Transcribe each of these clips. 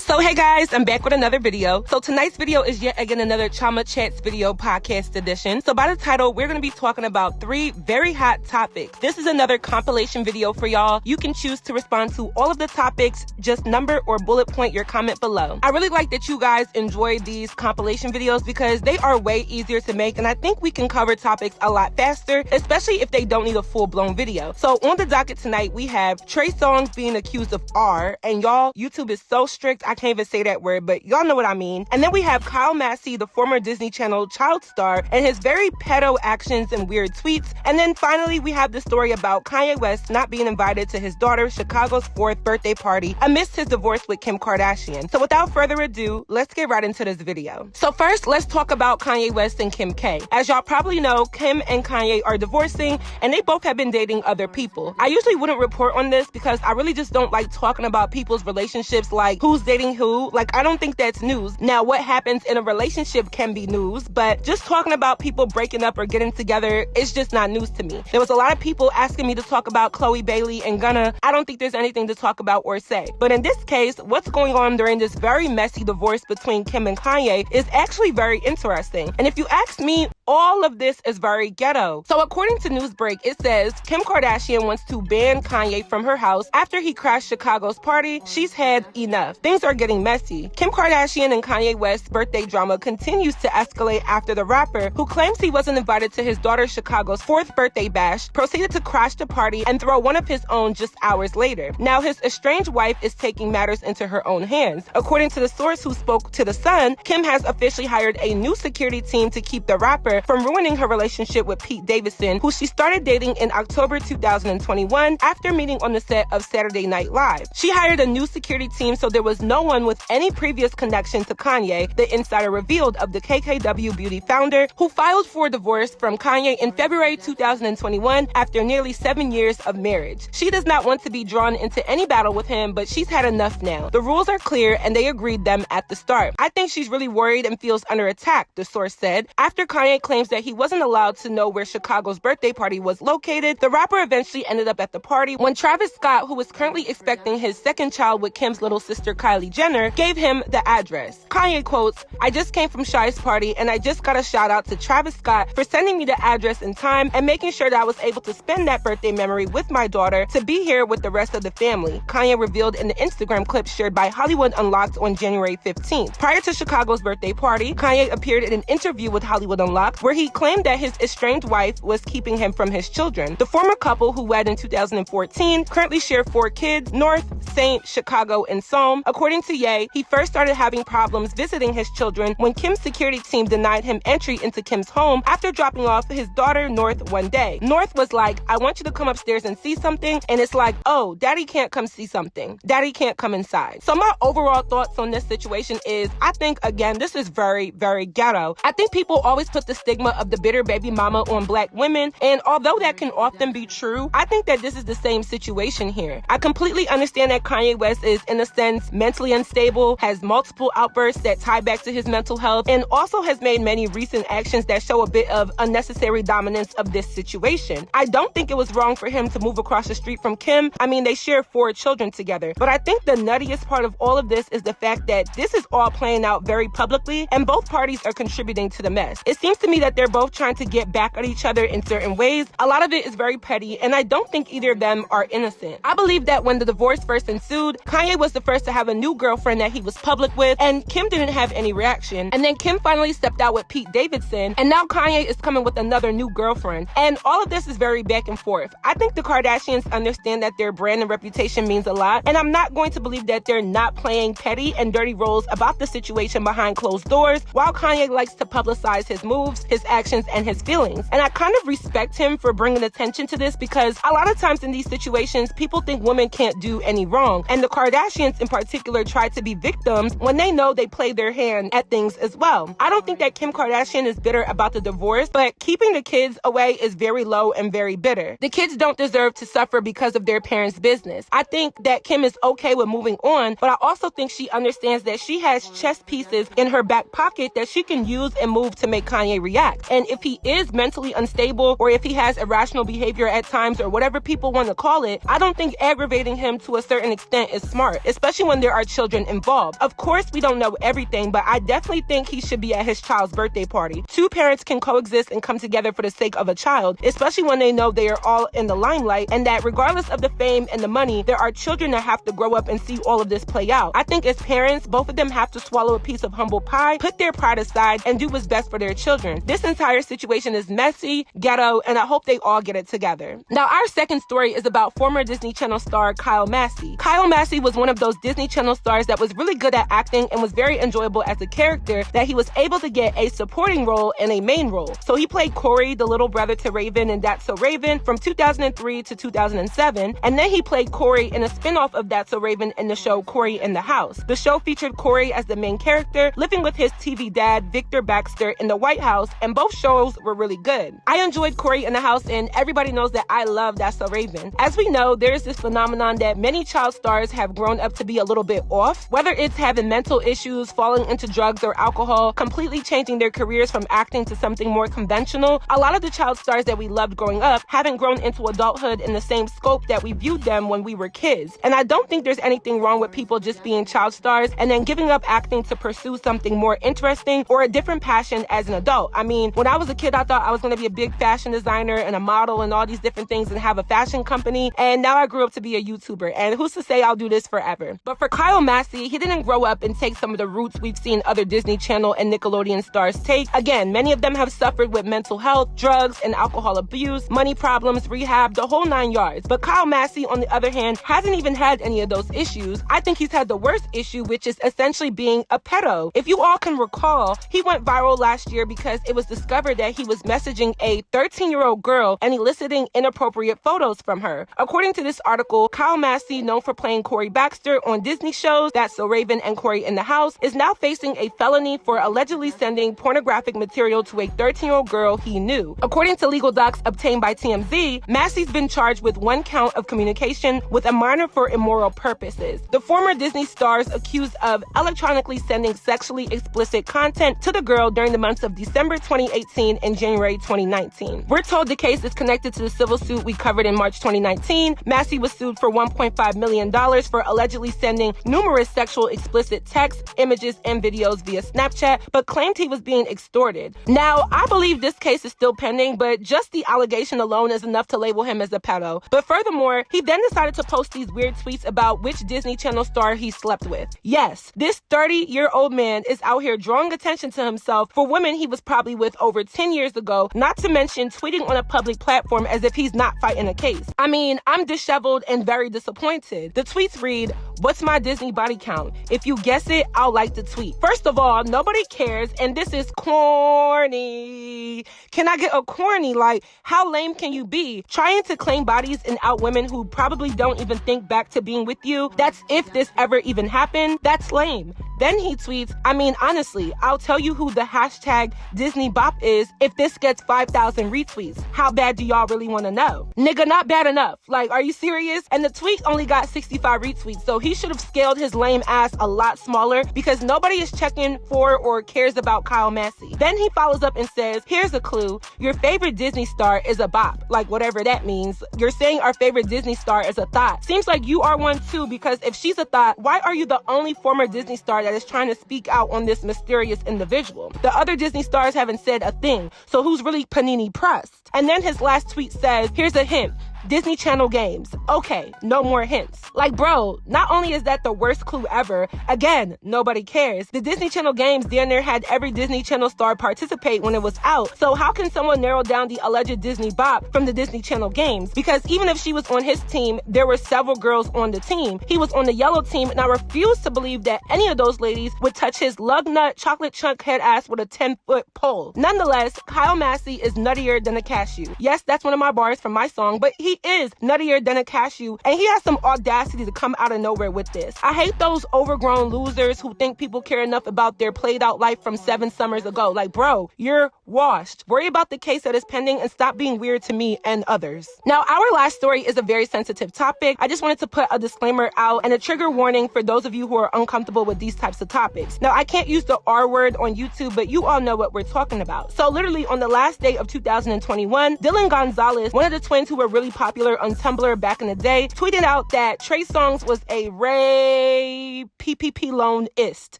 So hey guys, I'm back with another video. So tonight's video is yet again another Chioma Chats video podcast edition. So by the title, we're going to be talking about 3 very hot topics. This is another compilation video for y'all. You can choose to respond to all of the topics, just number or bullet point your comment below. I really like that you guys enjoy these compilation videos because they are way easier to make, and I think we can cover topics a lot faster, especially if they don't need a full-blown video. So on the docket tonight, we have Trey Songz being accused of R, and y'all, YouTube is so strict, I can't even say that word, but y'all know what I mean. And then we have Massey, the former Disney Channel child star, and his very pedo actions and weird tweets. And then finally, we have the story about Kanye West not being invited to his daughter Chicago's 4th birthday party amidst his divorce with Kim Kardashian. So without further ado, let's get right into this video. So first, let's talk about Kanye West and Kim K. As y'all probably know, Kim and Kanye are divorcing, and they both have been dating other people. I usually wouldn't report on this because I really just don't like talking about people's relationships, like who's dating who. Like, I don't think that's news. Now, what happens in a relationship can be news, but just talking about people breaking up or getting together is just not news to me. There was a lot of people asking me to talk about Chloe Bailey and Gunna. I don't think there's anything to talk about or say. But in this case, what's going on during this very messy divorce between Kim and Kanye is actually very interesting. And if you ask me, all of this is very ghetto. So according to Newsbreak, it says Kim Kardashian wants to ban Kanye from her house after he crashed Chicago's party. She's had enough. Things are getting messy. Kim Kardashian and Kanye West's birthday drama continues to escalate after the rapper, who claims he wasn't invited to his daughter Chicago's 4th birthday bash, proceeded to crash the party and throw one of his own just hours later. Now his estranged wife is taking matters into her own hands. According to the source who spoke to The Sun, Kim has officially hired a new security team to keep the rapper from ruining her relationship with Pete Davidson, who she started dating in October 2021 after meeting on the set of Saturday Night Live. She hired a new security team so there was no one with any previous connection to Kanye, the insider revealed of the KKW Beauty founder, who filed for divorce from Kanye in February 2021 after nearly 7 years of marriage. She does not want to be drawn into any battle with him, but she's had enough now. The rules are clear and they agreed them at the start. I think she's really worried and feels under attack, the source said. After Kanye claims that he wasn't allowed to know where Chicago's birthday party was located, the rapper eventually ended up at the party when Travis Scott, who was currently expecting his 2nd child with Kim's little sister Kylie Jenner, gave him the address. Kanye quotes, "I just came from Shy's party and I just got a shout out to Travis Scott for sending me the address in time and making sure that I was able to spend that birthday memory with my daughter to be here with the rest of the family," Kanye revealed in the Instagram clip shared by Hollywood Unlocked on January 15th. Prior to Chicago's birthday party, Kanye appeared in an interview with Hollywood Unlocked where he claimed that his estranged wife was keeping him from his children. The former couple, who wed in 2014, currently share 4 kids, North, Saint, Chicago, and Psalm. According to Ye, he first started having problems visiting his children when Kim's security team denied him entry into Kim's home after dropping off his daughter North one day. North was like, "I want you to come upstairs and see something," and it's like, "Oh, daddy can't come see something. Daddy can't come inside." So my overall thoughts on this situation is, I think, again, this is very, very ghetto. I think people always put the stigma of the bitter baby mama on black women, and although that can often be true, I think that this is the same situation here. I completely understand that Kanye West is, in a sense, mentally unstable, has multiple outbursts that tie back to his mental health, and also has made many recent actions that show a bit of unnecessary dominance of this situation. I don't think it was wrong for him to move across the street from Kim. I mean, they share 4 children together. But I think the nuttiest part of all of this is the fact that this is all playing out very publicly, and both parties are contributing to the mess. It seems to me that they're both trying to get back at each other in certain ways. A lot of it is very petty, and I don't think either of them are innocent. I believe that when the divorce first ensued, Kanye was the first to have a new girlfriend that he was public with, and Kim didn't have any reaction. And then Kim finally stepped out with Pete Davidson, and now Kanye is coming with another new girlfriend. And all of this is very back and forth. I think the Kardashians understand that their brand and reputation means a lot, and I'm not going to believe that they're not playing petty and dirty roles about the situation behind closed doors, while Kanye likes to publicize his moves, his actions, and his feelings. And I kind of respect him for bringing attention to this because a lot of times in these situations, people think women can't do any wrong. And the Kardashians in particular try to be victims when they know they play their hand at things as well. I don't think that Kim Kardashian is bitter about the divorce, but keeping the kids away is very low and very bitter. The kids don't deserve to suffer because of their parents' business. I think that Kim is okay with moving on, but I also think she understands that she has chess pieces in her back pocket that she can use and move to make Kanye react. And if he is mentally unstable, or if he has irrational behavior at times, or whatever people want to call it, I don't think aggravating him to a certain extent is smart, especially when there are children involved. Of course, we don't know everything, but I definitely think he should be at his child's birthday party. Two parents can coexist and come together for the sake of a child, especially when they know they are all in the limelight, and that regardless of the fame and the money, there are children that have to grow up and see all of this play out. I think as parents, both of them have to swallow a piece of humble pie, put their pride aside, and do what's best for their children. This entire situation is messy, ghetto, and I hope they all get it together. Now, our second story is about former Disney Channel star Kyle Massey. Kyle Massey was one of those Disney Channel stars that was really good at acting and was very enjoyable as a character, that he was able to get a supporting role and a main role. So he played Corey, the little brother to Raven in That's So Raven from 2003 to 2007, and then he played Corey in a spin-off of That's So Raven in the show Corey in the House. The show featured Corey as the main character, living with his TV dad, Victor Baxter, in the White House, and both shows were really good. I enjoyed Corey in the House, and everybody knows that I love That's So Raven. As we know, there's this phenomenon that many child stars have grown up to be a little bit off, whether it's having mental issues, falling into drugs or alcohol, completely changing their careers from acting to something more conventional. A lot of the child stars that we loved growing up haven't grown into adulthood in the same scope that we viewed them when we were kids. And I don't think there's anything wrong with people just being child stars and then giving up acting to pursue something more interesting or a different passion as an adult. I mean, when I was a kid, I thought I was going to be a big fashion designer and a model and all these different things and have a fashion company. And now I grew up to be a YouTuber. And who's to say I'll do this forever? But for Kyle Massey, he didn't grow up and take some of the routes we've seen other Disney Channel and Nickelodeon stars take. Again, many of them have suffered with mental health, drugs, and alcohol abuse, money problems, rehab, the whole 9 yards. But Kyle Massey, on the other hand, hasn't even had any of those issues. I think he's had the worst issue, which is essentially being a pedo. If you all can recall, he went viral last year because it was discovered that he was messaging a 13-year-old girl and eliciting inappropriate photos from her. According to this article, Kyle Massey, known for playing Corey Baxter on Disney shows That's So Raven and Corey in the House, is now facing a felony for allegedly sending pornographic material to a 13-year-old girl he knew. According to legal docs obtained by TMZ, Massey's been charged with 1 count of communication with a minor for immoral purposes. The former Disney star is accused of electronically sending sexually explicit content to the girl during the months of December 2018 and January 2019. We're told the case is connected to the civil suit we covered in March 2019. Massey was sued for $1.5 million for allegedly sending numerous sexual explicit texts, images, and videos via Snapchat, but claimed he was being extorted. Now, I believe this case is still pending, but just the allegation alone is enough to label him as a pedo. But furthermore, he then decided to post these weird tweets about which Disney Channel star he slept with. Yes, this 30-year-old man is out here drawing attention to himself for women he was probably with over 10 years ago, not to mention tweeting on a public platform as if he's not fighting a case. I mean, I'm disheveled and very disappointed. The tweets read, "What's my Disney body count? If you guess it, I'll like the tweet." First of all, nobody cares, and this is corny. Can I get a corny? Like, how lame can you be? Trying to claim bodies and out women who probably don't even think back to being with you, that's if this ever even happened, that's lame. Then he tweets, "I mean, honestly, I'll tell you who the hashtag Disney Bop is if this gets 5,000 retweets. How bad do y'all really want to know? Nigga, not bad enough. Like, are you serious?" And the tweet only got 65 retweets, so he should have scaled his lame ass a lot smaller because nobody is checking for or cares about Kyle Massey. Then he follows up and says, "Here's a clue. Your favorite Disney star is a bop." Like, whatever that means. You're saying our favorite Disney star is a thought. Seems like you are one too, because if she's a thought, why are you the only former Disney star that is trying to speak out on this mysterious individual? The other Disney stars haven't said a thing, so who's really panini pressed? And then his last tweet says, "Here's a hint. Disney Channel games. Okay, no more hints." Like, bro, not only is that the worst clue ever, again, nobody cares. The Disney Channel games damn near had every Disney Channel star participate when it was out. So how can someone narrow down the alleged Disney bop from the Disney Channel games? Because even if she was on his team, there were several girls on the team. He was on the yellow team, and I refuse to believe that any of those ladies would touch his lug nut chocolate chunk head ass with a 10-foot pole. Nonetheless, Kyle Massey is nuttier than a cashew. Yes, that's one of my bars from my song, but he he is nuttier than a cashew, and he has some audacity to come out of nowhere with this. I hate those overgrown losers who think people care enough about their played out life from 7 summers ago. Like, bro, you're washed. Worry about the case that is pending and stop being weird to me and others. Now, our last story is a very sensitive topic. I just wanted to put a disclaimer out and a trigger warning for those of you who are uncomfortable with these types of topics. Now, I can't use the R word on YouTube, but you all know what we're talking about. So literally on the last day of 2021, Gonzalez, one of the twins who were really popular on Tumblr back in the day, tweeted out that Trey Songz was a Ray PPP loanist.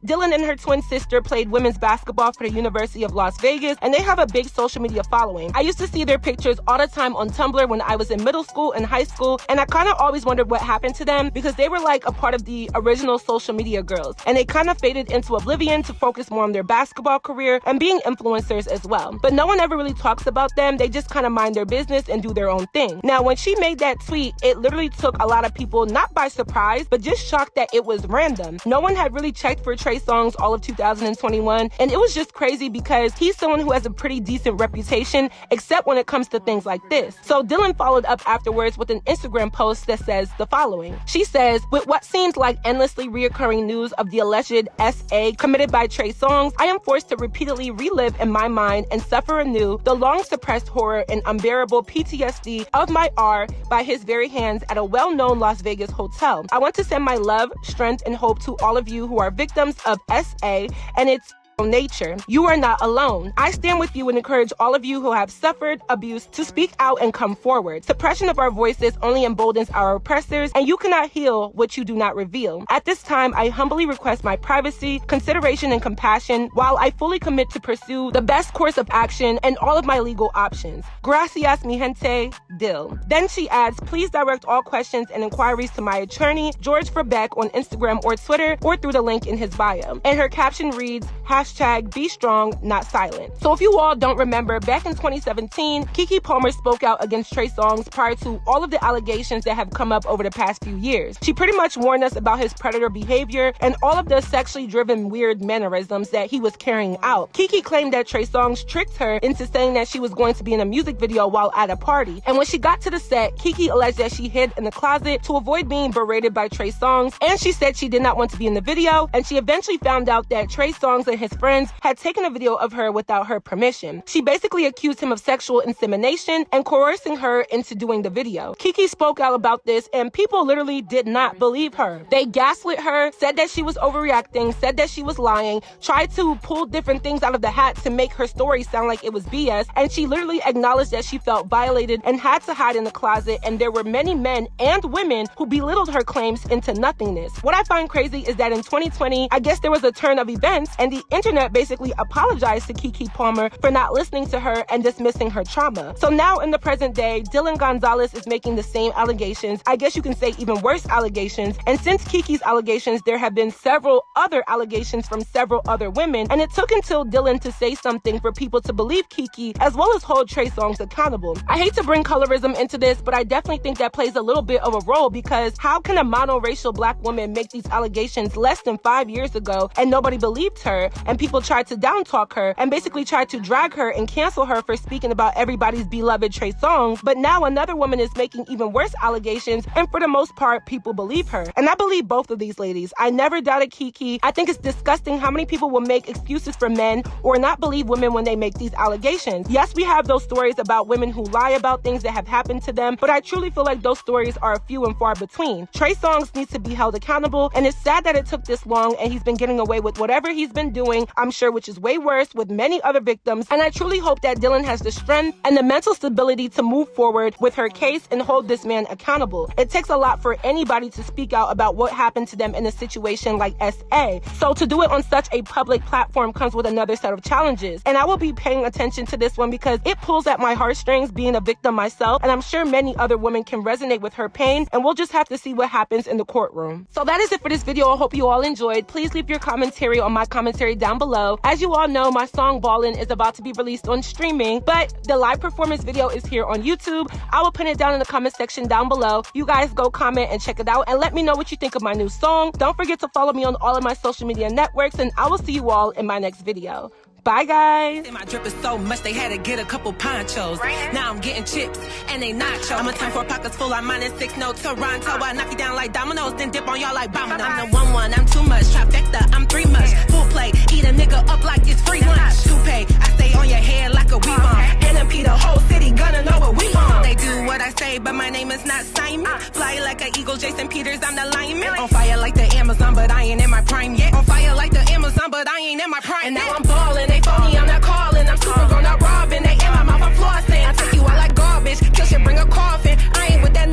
Dylan and her twin sister played women's basketball for the University of Las Vegas, and they have a big social media following. I used to see their pictures all the time on Tumblr when I was in middle school and high school, and I kind of always wondered what happened to them because they were like a part of the original social media girls, and they kind of faded into oblivion to focus more on their basketball career and being influencers as well. But no one ever really talks about them. They just kind of mind their business and do their own thing. Now, when she made that tweet, it literally took a lot of people not by surprise, but just shocked that it was random. No one had really checked for Trey Songz all of 2021, and it was just crazy because he's someone who has a pretty decent reputation, except when it comes to things like this. So Dylan followed up afterwards with an Instagram post that says the following. She says, with what seems like endlessly reoccurring news of the alleged SA committed by Trey Songz, I am forced to repeatedly relive in my mind and suffer anew the long suppressed horror and unbearable PTSD of my R by his very hands at a well-known Las Vegas hotel. I want to send my love, strength, and hope to all of you who are victims of SA and its nature. You are not alone. I stand with you and encourage all of you who have suffered abuse to speak out and come forward. Suppression of our voices only emboldens our oppressors, and you cannot heal what you do not reveal. At this time, I humbly request my privacy, consideration, and compassion while I fully commit to pursue the best course of action and all of my legal options. Gracias, mi gente, Dill. Then she adds, please direct all questions and inquiries to my attorney, George Verbeck, on Instagram or Twitter, or through the link in his bio. And her caption reads, #Be strong, not silent. So if you all don't remember, back in 2017, Keke Palmer spoke out against Trey Songz prior to all of the allegations that have come up over the past few years. She pretty much warned us about his predator behavior and all of the sexually driven weird mannerisms that he was carrying out. Keke claimed that Trey Songz tricked her into saying that she was going to be in a music video while at a party. And when she got to the set, Keke alleged that she hid in the closet to avoid being berated by Trey Songz, and she said she did not want to be in the video, and she eventually found out that Trey Songz and his friends had taken a video of her without her permission. She basically accused him of sexual insemination and coercing her into doing the video. Keke spoke out about this, and people literally did not believe her. They gaslit her, said that she was overreacting, said that she was lying, tried to pull different things out of the hat to make her story sound like it was BS, and she literally acknowledged that she felt violated and had to hide in the closet, and there were many men and women who belittled her claims into nothingness. What I find crazy is that in 2020, I guess there was a turn of events, and the internet basically apologized to Keke Palmer for not listening to her and dismissing her trauma. So now in the present day, Dylan Gonzalez is making the same allegations. I guess you can say even worse allegations. And since Keke's allegations, there have been several other allegations from several other women. And it took until Dylan to say something for people to believe Keke, as well as hold Trey Songz accountable. I hate to bring colorism into this, but I definitely think that plays a little bit of a role, because how can a monoracial black woman make these allegations less than 5 years ago and nobody believed her, and people tried to down talk her and basically tried to drag her and cancel her for speaking about everybody's beloved Trey Songz, but now another woman is making even worse allegations, and for the most part, people believe her. And I believe both of these ladies. I never doubted Keke. I think it's disgusting how many people will make excuses for men or not believe women when they make these allegations. Yes, we have those stories about women who lie about things that have happened to them, but I truly feel like those stories are few and far between. Trey Songz needs to be held accountable, and it's sad that it took this long, and he's been getting away with whatever he's been doing, I'm sure, which is way worse with many other victims. And I truly hope that Dylan has the strength and the mental stability to move forward with her case and hold this man accountable. It takes a lot for anybody to speak out about what happened to them in a situation like SA. So to do it on such a public platform comes with another set of challenges. And I will be paying attention to this one because it pulls at my heartstrings being a victim myself. And I'm sure many other women can resonate with her pain. And we'll just have to see what happens in the courtroom. So that is it for this video. I hope you all enjoyed. Please leave your commentary on my commentary down below. As you all know, my song Ballin' is about to be released on streaming, but the live performance video is here on YouTube. I will pin it down in the comment section down below. You guys go comment and check it out and let me know what you think of my new song. Don't forget to follow me on all of my social media networks, and I will see you all in my next video. Bye, guys. My drip is so much they had to get a couple ponchos. Now I'm getting chips and they nacho. I'm a time for pockets full. I'm -6 no Toronto. I knock you down like dominoes, then dip on y'all like bomb. I'm the 1-1. I'm too much. Trifecta. I'm 3 much. Full play. Eat a nigga up like it's free lunch. Toupee. I stay on your head like a weave on. NMP, the whole city gonna know what we on. They do what I say, but my name is not Simon. Fly like an eagle, Jason Peters. I'm the lineman. On fire like the Amazon, but I ain't in my prime yet. On fire like the Amazon, but I ain't in my prime. And now I'm ballin'. They phony. I'm not calling. I'm super grown, not robbing. They in my mouth. I'm flossing. I take you out like garbage. Kill shit, bring a coffin. I ain't with that.